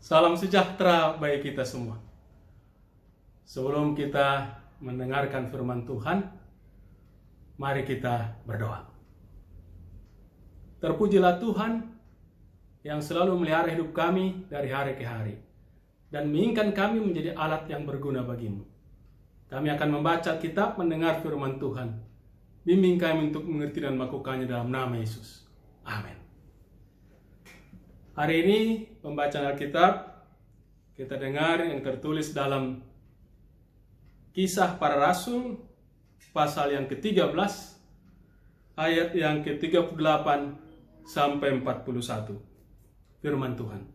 Salam sejahtera bagi kita semua. Sebelum kita mendengarkan firman Tuhan, mari kita berdoa. Terpujilah Tuhan yang selalu memelihara hidup kami dari hari ke hari dan menginginkan kami menjadi alat yang berguna bagimu. Kami akan membaca kitab, mendengar firman Tuhan. Bimbing kami untuk mengerti dan melakukannya dalam nama Yesus. Amin. Hari ini pembacaan Alkitab kita dengar yang tertulis dalam Kisah Para Rasul pasal yang ke-13 ayat yang ke-38 sampai 41. Firman Tuhan.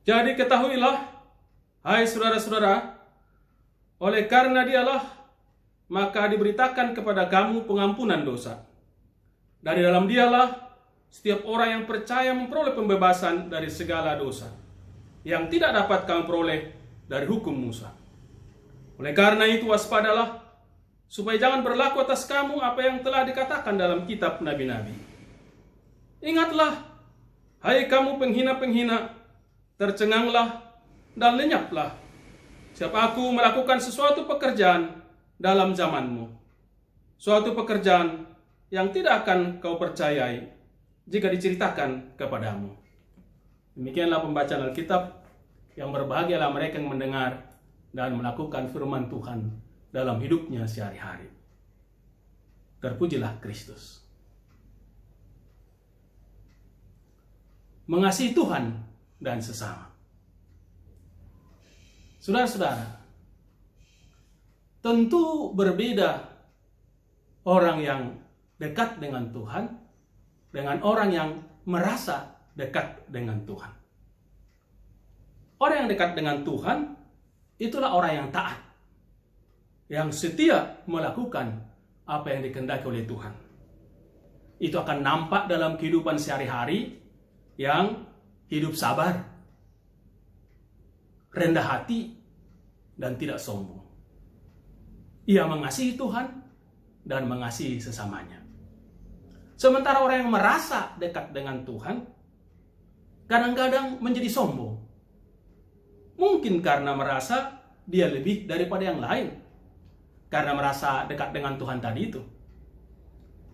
Jadi ketahuilah, hai saudara-saudara, oleh karena Dialah maka diberitakan kepada kamu pengampunan dosa. Dari dalam Dialah setiap orang yang percaya memperoleh pembebasan dari segala dosa yang tidak dapat kamu peroleh dari hukum Musa. Oleh karena itu waspadalah, supaya jangan berlaku atas kamu apa yang telah dikatakan dalam kitab nabi-nabi. Ingatlah, hai kamu penghina-penghina, tercenganglah dan lenyaplah, sebab aku melakukan sesuatu pekerjaan dalam zamanmu, suatu pekerjaan yang tidak akan kau percayai jika diceritakan kepadamu. Demikianlah pembacaan Alkitab. Yang berbahagialah mereka yang mendengar dan melakukan firman Tuhan dalam hidupnya sehari-hari. Terpujilah Kristus. Mengasihi Tuhan dan sesama. Saudara-saudara, tentu berbeda orang yang dekat dengan Tuhan dengan orang yang merasa dekat dengan Tuhan. Orang yang dekat dengan Tuhan itulah orang yang taat, yang setia melakukan apa yang dikehendaki oleh Tuhan. Itu akan nampak dalam kehidupan sehari-hari yang hidup sabar, rendah hati, dan tidak sombong. Ia mengasihi Tuhan dan mengasihi sesamanya. Sementara orang yang merasa dekat dengan Tuhan kadang-kadang menjadi sombong. Mungkin karena merasa dia lebih daripada yang lain, karena merasa dekat dengan Tuhan tadi itu.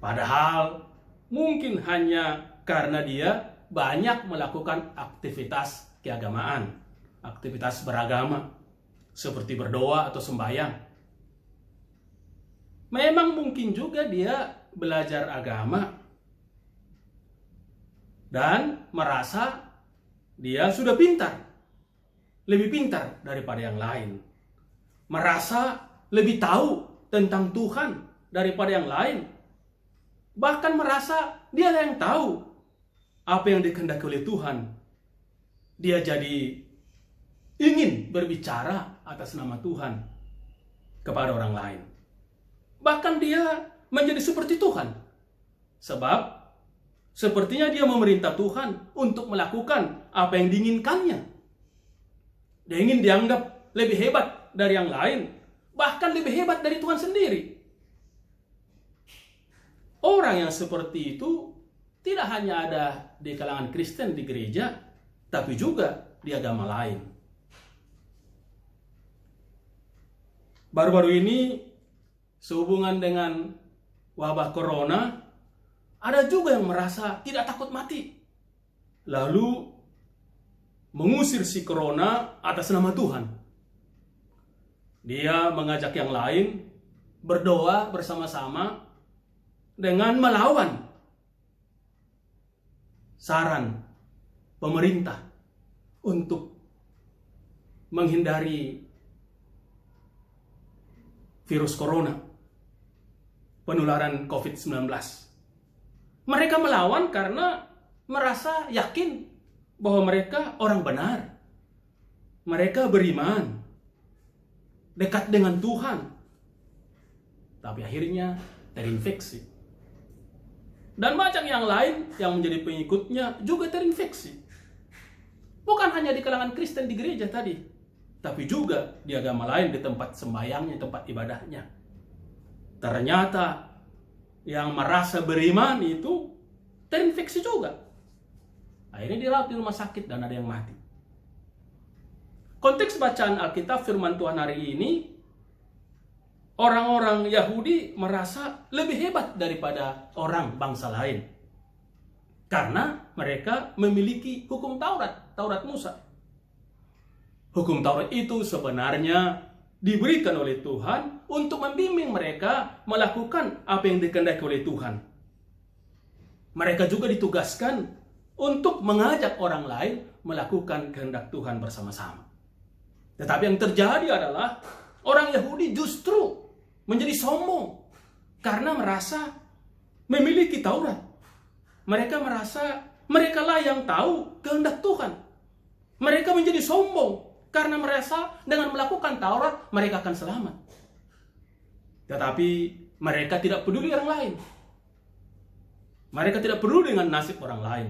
Padahal mungkin hanya karena dia banyak melakukan aktivitas keagamaan, aktivitas beragama, seperti berdoa atau sembahyang. Memang mungkin juga dia belajar agama dan merasa dia sudah pintar, lebih pintar daripada yang lain, merasa lebih tahu tentang Tuhan daripada yang lain, bahkan merasa dia yang tahu apa yang dikehendaki oleh Tuhan. Dia jadi ingin berbicara atas nama Tuhan kepada orang lain. Bahkan dia menjadi seperti Tuhan. Sebab sepertinya dia memerintah Tuhan untuk melakukan apa yang diinginkannya. Dia ingin dianggap lebih hebat dari yang lain, bahkan lebih hebat dari Tuhan sendiri. Orang yang seperti itu tidak hanya ada di kalangan Kristen di gereja, tapi juga di agama lain. Baru-baru ini sehubungan dengan wabah corona, ada juga yang merasa tidak takut mati, lalu mengusir si corona atas nama Tuhan. Dia mengajak yang lain berdoa bersama-sama dengan melawan saran pemerintah untuk menghindari virus corona, penularan COVID-19. Mereka melawan karena merasa yakin bahwa mereka orang benar. Mereka beriman, dekat dengan Tuhan. Tapi akhirnya terinfeksi. Dan macam yang lain yang menjadi pengikutnya juga terinfeksi. Bukan hanya di kalangan Kristen di gereja tadi, tapi juga di agama lain, di tempat sembahyangnya, tempat ibadahnya. Ternyata yang merasa beriman itu terinfeksi juga. Akhirnya dirawat di rumah sakit dan ada yang mati. Konteks bacaan Alkitab firman Tuhan hari ini, orang-orang Yahudi merasa lebih hebat daripada orang bangsa lain. Karena mereka memiliki hukum Taurat, Taurat Musa. Hukum Taurat itu sebenarnya diberikan oleh Tuhan untuk membimbing mereka melakukan apa yang dikehendaki oleh Tuhan. Mereka juga ditugaskan untuk mengajak orang lain melakukan kehendak Tuhan bersama-sama. Tetapi yang terjadi adalah orang Yahudi justru menjadi sombong karena merasa memiliki Taurat. Mereka merasa merekalah yang tahu kehendak Tuhan. Mereka menjadi sombong karena merasa dengan melakukan Taurat mereka akan selamat. Tetapi mereka tidak peduli orang lain. Mereka tidak peduli dengan nasib orang lain.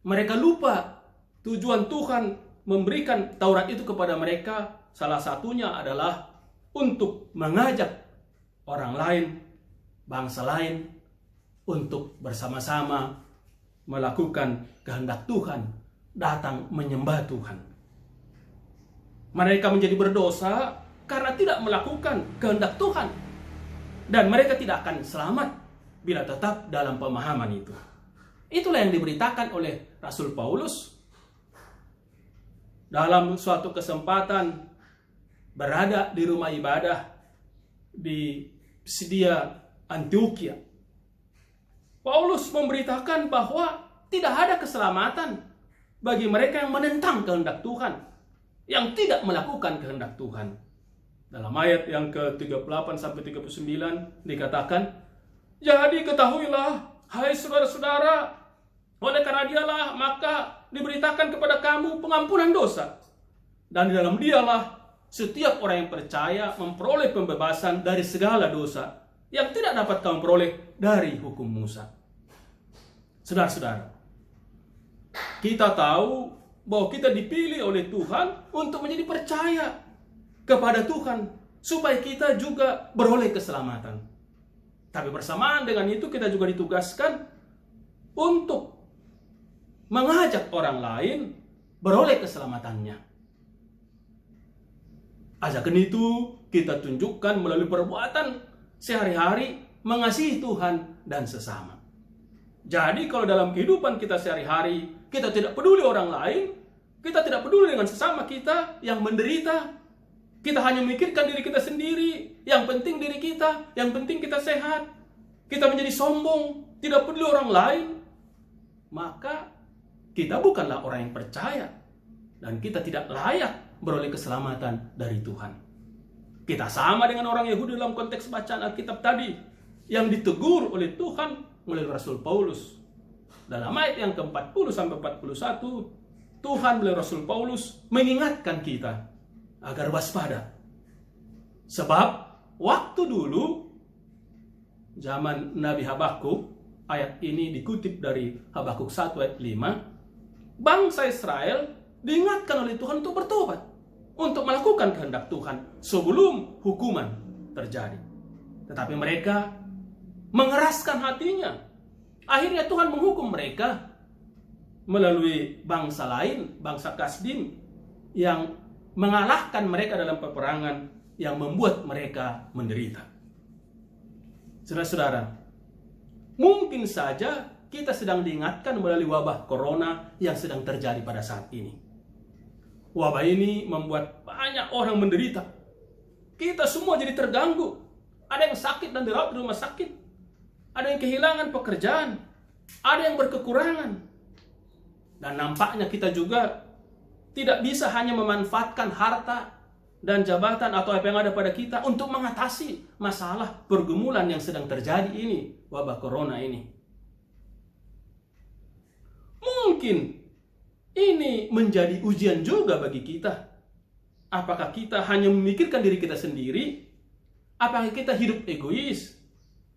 Mereka lupa tujuan Tuhan memberikan Taurat itu kepada mereka. Salah satunya adalah untuk mengajak orang lain, bangsa lain, untuk bersama-sama melakukan kehendak Tuhan, datang menyembah Tuhan. Mereka menjadi berdosa karena tidak melakukan kehendak Tuhan. Dan mereka tidak akan selamat bila tetap dalam pemahaman itu. Itulah yang diberitakan oleh Rasul Paulus dalam suatu kesempatan berada di rumah ibadah di Pisidia, Antioquia. Paulus memberitakan bahwa tidak ada keselamatan bagi mereka yang menentang kehendak Tuhan, yang tidak melakukan kehendak Tuhan. Dalam ayat yang ke-38 sampai 39 dikatakan, "Jadi ketahuilah, hai saudara-saudara, oleh karena dialah maka diberitakan kepada kamu pengampunan dosa. Dan di dalam dialah setiap orang yang percaya memperoleh pembebasan dari segala dosa yang tidak dapat kamu peroleh dari hukum Musa." Saudara-saudara, kita tahu bahwa kita dipilih oleh Tuhan untuk menjadi percaya kepada Tuhan supaya kita juga beroleh keselamatan. Tapi bersamaan dengan itu kita juga ditugaskan untuk mengajak orang lain beroleh keselamatannya. Ajakan itu kita tunjukkan melalui perbuatan sehari-hari mengasihi Tuhan dan sesama. Jadi kalau dalam kehidupan kita sehari-hari kita tidak peduli orang lain, kita tidak peduli dengan sesama kita yang menderita, kita hanya memikirkan diri kita sendiri, yang penting diri kita, yang penting kita sehat, kita menjadi sombong, tidak peduli orang lain, maka kita bukanlah orang yang percaya dan kita tidak layak beroleh keselamatan dari Tuhan. Kita sama dengan orang Yahudi dalam konteks bacaan Alkitab tadi yang ditegur oleh Tuhan melalui Rasul Paulus. Dalam ayat yang ke-40 sampai 41, Tuhan melalui Rasul Paulus mengingatkan kita agar waspada. Sebab waktu dulu zaman Nabi Habakuk, ayat ini dikutip dari Habakuk 1 ayat 5, bangsa Israel diingatkan oleh Tuhan untuk bertobat, untuk melakukan kehendak Tuhan sebelum hukuman terjadi. Tetapi mereka mengeraskan hatinya. Akhirnya Tuhan menghukum mereka melalui bangsa lain, bangsa Kasdim, yang mengalahkan mereka dalam peperangan yang membuat mereka menderita. Saudara-saudara, mungkin saja kita sedang diingatkan melalui wabah corona yang sedang terjadi pada saat ini. Wabah ini membuat banyak orang menderita. Kita semua jadi terganggu. Ada yang sakit dan dirawat di rumah sakit. Ada yang kehilangan pekerjaan. Ada yang berkekurangan. Dan nampaknya kita juga tidak bisa hanya memanfaatkan harta dan jabatan atau apa yang ada pada kita untuk mengatasi masalah pergumulan yang sedang terjadi ini, wabah corona ini. Mungkin ini menjadi ujian juga bagi kita. Apakah kita hanya memikirkan diri kita sendiri? Apakah kita hidup egois?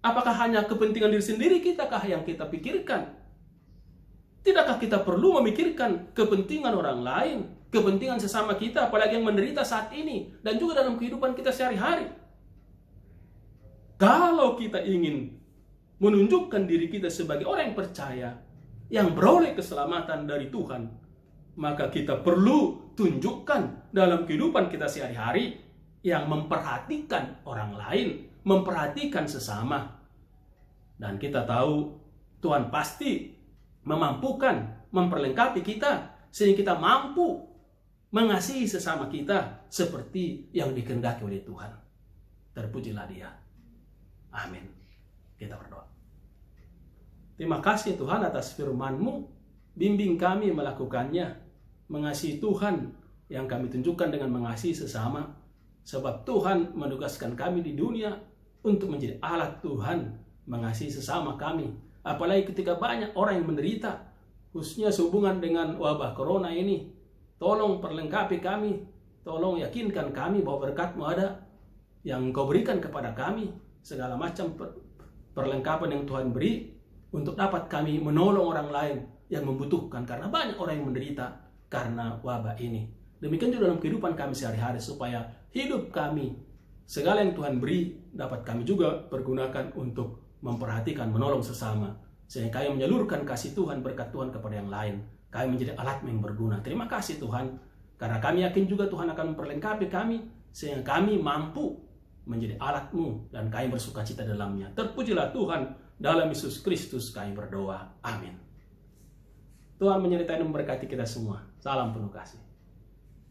Apakah hanya kepentingan diri sendiri kitakah yang kita pikirkan? Tidakkah kita perlu memikirkan kepentingan orang lain, kepentingan sesama kita, apalagi yang menderita saat ini, dan juga dalam kehidupan kita sehari-hari? Kalau kita ingin menunjukkan diri kita sebagai orang yang percaya, yang beroleh keselamatan dari Tuhan, maka kita perlu tunjukkan dalam kehidupan kita sehari-hari yang memperhatikan orang lain, memperhatikan sesama. Dan kita tahu Tuhan pasti memampukan, memperlengkapi kita, sehingga kita mampu mengasihi sesama kita seperti yang dikehendaki oleh Tuhan. Terpujilah Dia. Amin. Kita berdoa. Terima kasih Tuhan atas firman-Mu. Bimbing kami melakukannya. Mengasihi Tuhan yang kami tunjukkan dengan mengasihi sesama. Sebab Tuhan menugaskan kami di dunia untuk menjadi alat Tuhan mengasihi sesama kami. Apalagi ketika banyak orang yang menderita, khususnya sehubungan dengan wabah corona ini. Tolong perlengkapi kami. Tolong yakinkan kami bahwa berkat-Mu ada yang Engkau berikan kepada kami. Segala macam perlengkapan yang Tuhan beri untuk dapat kami menolong orang lain yang membutuhkan, karena banyak orang yang menderita karena wabah ini. Demikian juga dalam kehidupan kami sehari-hari, supaya hidup kami, segala yang Tuhan beri, dapat kami juga pergunakan untuk memperhatikan, menolong sesama, sehingga kami menyalurkan kasih Tuhan, berkat Tuhan kepada yang lain. Kami menjadi alat yang berguna. Terima kasih Tuhan, karena kami yakin juga Tuhan akan memperlengkapi kami, sehingga kami mampu menjadi alat-Mu dan kami bersuka cita dalamnya. Terpujilah Tuhan. Dalam Yesus Kristus kami berdoa. Amin. Tuhan menyertai dan memberkati kita semua. Salam penuh kasih.